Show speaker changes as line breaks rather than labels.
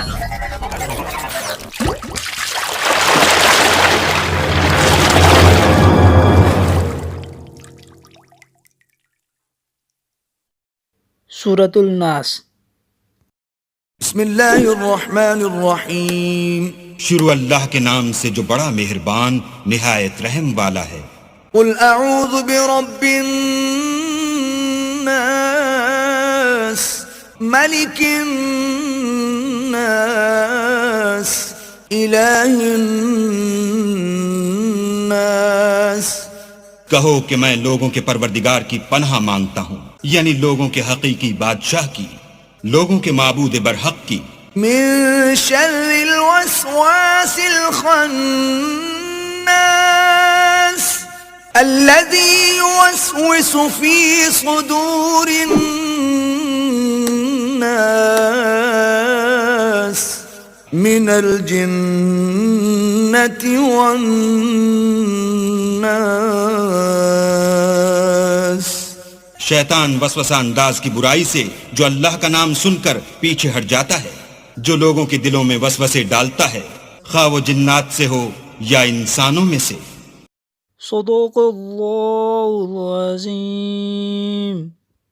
سورۃ الناس۔
بسم اللہ الرحمن الرحیم۔
شروع اللہ کے نام سے جو بڑا مہربان نہایت رحم والا ہے۔
قل اعوذ برب الناس ملک الناس الہ الناس۔
کہو کہ میں لوگوں کے پروردگار کی پناہ مانگتا ہوں، یعنی لوگوں کے حقیقی بادشاہ کی، لوگوں کے معبود برحق کی۔
من شر الوسواس الخناس الذي يوسوس في صدور الناس من الجنة والناس۔
شیطان وسوسہ انداز کی برائی سے جو اللہ کا نام سن کر پیچھے ہٹ جاتا ہے، جو لوگوں کے دلوں میں وسوسے ڈالتا ہے، خواہ وہ جنات سے ہو یا انسانوں میں سے۔
صدق اللہ العظیم۔